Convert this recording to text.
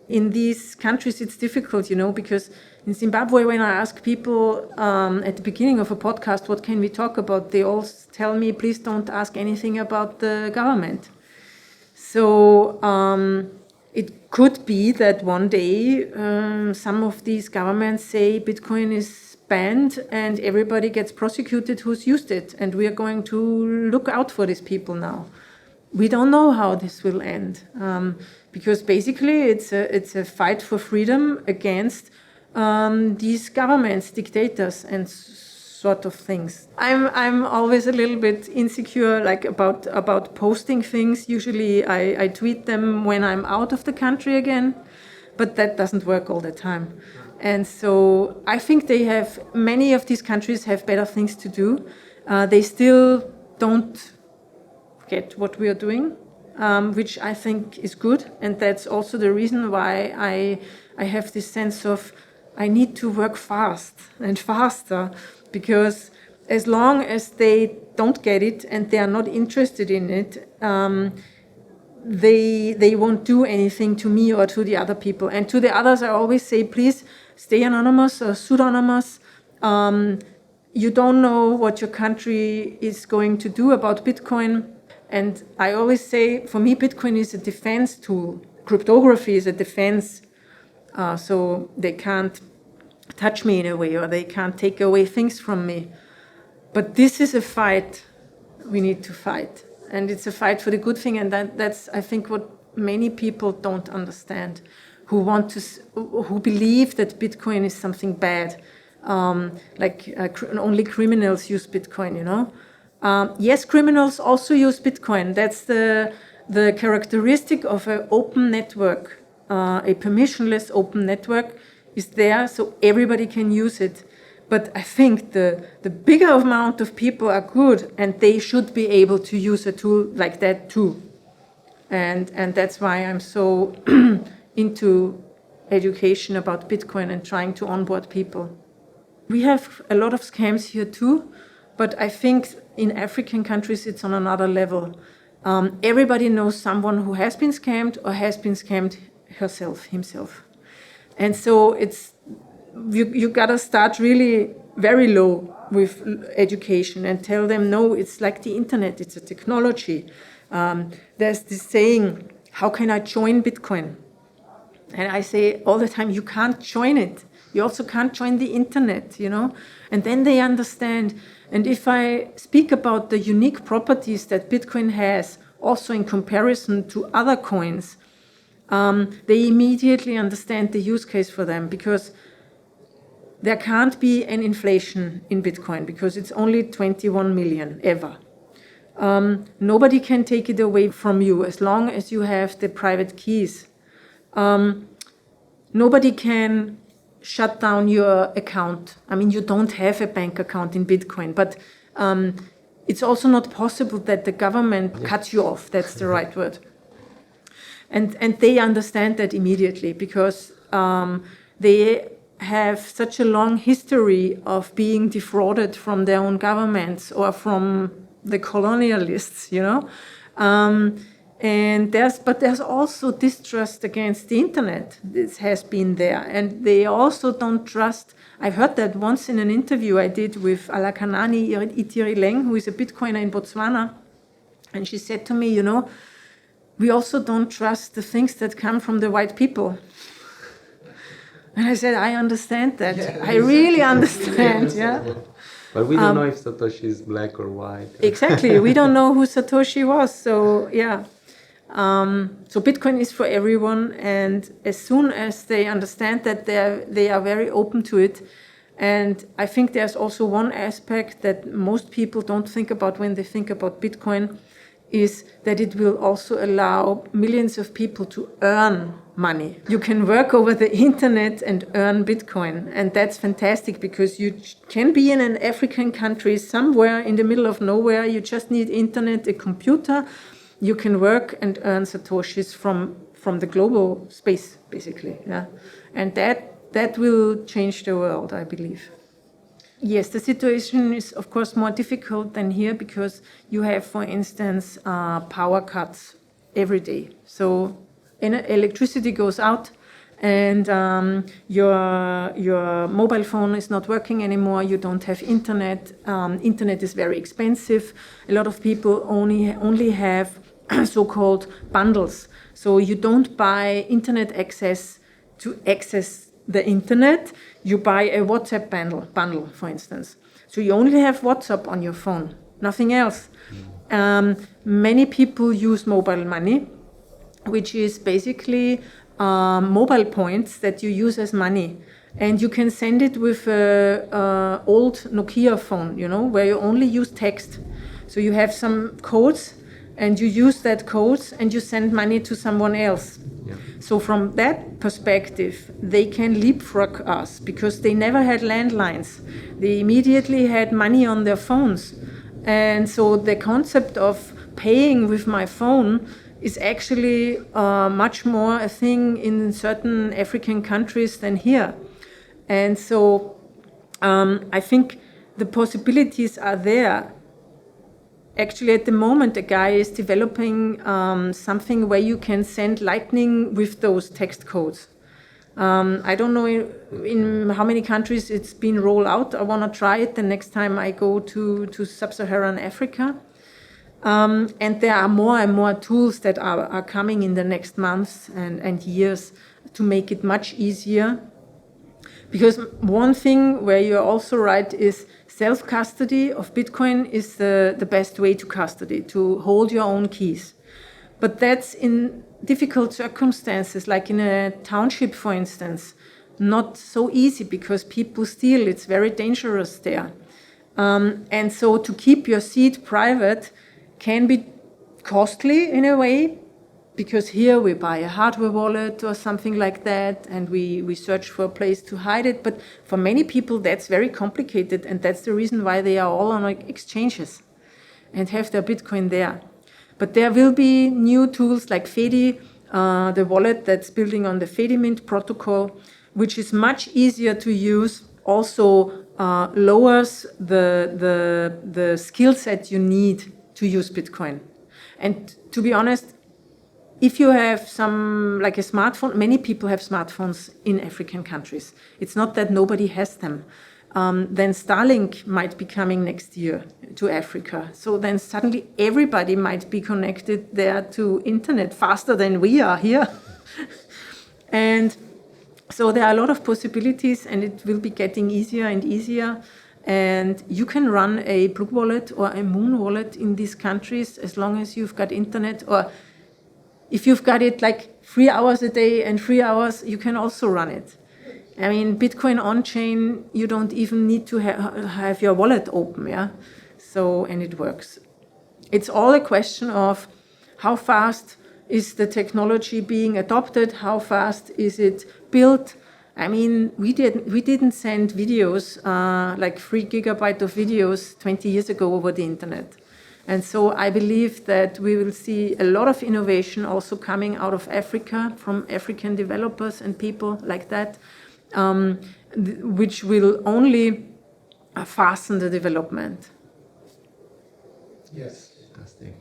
in these countries it's difficult, because in Zimbabwe, when I ask people at the beginning of a podcast, what can we talk about? They all tell me, please don't ask anything about the government. So it could be that one day some of these governments say Bitcoin is banned and everybody gets prosecuted who's used it. And we are going to look out for these people now. We don't know how this will end, because basically it's a fight for freedom against these governments, dictators, and sort of things. I'm always a little bit insecure, like about posting things. Usually I tweet them when I'm out of the country again, but that doesn't work all the time. And so I think many of these countries have better things to do. They still don't get what we are doing, which I think is good. And that's also the reason why I have this sense of I need to work fast and faster, because as long as they don't get it and they are not interested in it, they won't do anything to me or to the other people. And to the others, I always say, please stay anonymous or pseudonymous. You don't know what your country is going to do about Bitcoin. And I always say, for me, Bitcoin is a defense tool. Cryptography is a defense, so they can't touch me in a way, or they can't take away things from me. But this is a fight we need to fight. And it's a fight for the good thing, and that's, I think, what many people don't understand, who believe that Bitcoin is something bad, only criminals use Bitcoin, Yes, criminals also use Bitcoin. That's the characteristic of an open network. A permissionless open network is there, so everybody can use it. But I think the bigger amount of people are good, and they should be able to use a tool like that too. And that's why I'm so into education about Bitcoin and trying to onboard people. We have a lot of scams here too, but I think in African countries it's on another level. Everybody knows someone who has been scammed or has been scammed himself. And so you gotta start really very low with education and tell them, no, it's like the internet, it's a technology. There's this saying, how can I join Bitcoin? And I say all the time, you can't join it. You also can't join the internet, And then they understand. And if I speak about the unique properties that Bitcoin has, also in comparison to other coins, they immediately understand the use case for them, because there can't be an inflation in Bitcoin because it's only 21 million ever. Nobody can take it away from you as long as you have the private keys. Nobody can shut down your account. I mean, you don't have a bank account in Bitcoin, but it's also not possible that the government cuts you off. That's the right word. And they understand that immediately, because they have such a long history of being defrauded from their own governments or from the colonialists, And there's also distrust against the internet. This has been there, and they also don't trust. I've heard that once in an interview I did with Alakanani Itirileng, who is a Bitcoiner in Botswana, and she said to me, we also don't trust the things that come from the white people. And I said, I understand that. Yeah, I really understand. Yeah. But we don't know if Satoshi is black or white. Exactly. We don't know who Satoshi was. So, yeah. So Bitcoin is for everyone. And as soon as they understand that, they are very open to it. And I think there's also one aspect that most people don't think about when they think about Bitcoin, is that it will also allow millions of people to earn money. You can work over the internet and earn Bitcoin. And that's fantastic, because you can be in an African country somewhere in the middle of nowhere. You just need internet, a computer. You can work and earn Satoshis from the global space, basically. Yeah. And that will change the world, I believe. Yes, the situation is, of course, more difficult than here, because you have, for instance, power cuts every day. So electricity goes out, and your mobile phone is not working anymore, you don't have internet, internet is very expensive. A lot of people only have so-called bundles. So you don't buy internet access to access the internet, you buy a WhatsApp bundle, for instance. So you only have WhatsApp on your phone, nothing else. Many people use mobile money, which is basically mobile points that you use as money. And you can send it with an old Nokia phone, you know, where you only use text. So you have some codes, and you use that codes, and you send money to someone else. Yeah. So from that perspective, they can leapfrog us, because they never had landlines. They immediately had money on their phones. And so the concept of paying with my phone is actually much more a thing in certain African countries than here. And so I think the possibilities are there. Actually, at the moment, a guy is developing something where you can send lightning with those text codes. I don't know in how many countries it's been rolled out. I want to try it the next time I go to sub-Saharan Africa. And there are more and more tools that are coming in the next months and years to make it much easier. Because one thing where you're also right is self-custody of Bitcoin is the best way to custody, to hold your own keys. But that's in difficult circumstances, like in a township, for instance, not so easy because people steal. It's very dangerous there. And so to keep your seed private can be costly in a way, because here we buy a hardware wallet or something like that, and we search for a place to hide it. But for many people, that's very complicated, and that's the reason why they are all on exchanges and have their Bitcoin there. But there will be new tools like Fedi, the wallet that's building on the Fedimint protocol, which is much easier to use, also lowers the skill set you need to use Bitcoin. And to be honest, if you have like a smartphone, many people have smartphones in African countries. It's not that nobody has them. Then Starlink might be coming next year to Africa. So then suddenly everybody might be connected there to internet faster than we are here. And so there are a lot of possibilities, and it will be getting easier and easier. And you can run a Blue Wallet or a Moon Wallet in these countries as long as you've got internet, or if you've got it like 3 hours a day and 3 hours, you can also run it. I mean, Bitcoin on-chain, you don't even need to have your wallet open, yeah? So, and it works. It's all a question of how fast is the technology being adopted, how fast is it built. I mean, we didn't send videos, like 3 gigabytes of videos 20 years ago over the internet. And so I believe that we will see a lot of innovation also coming out of Africa, from African developers and people like that, which will only fasten the development. Yes. Fantastic.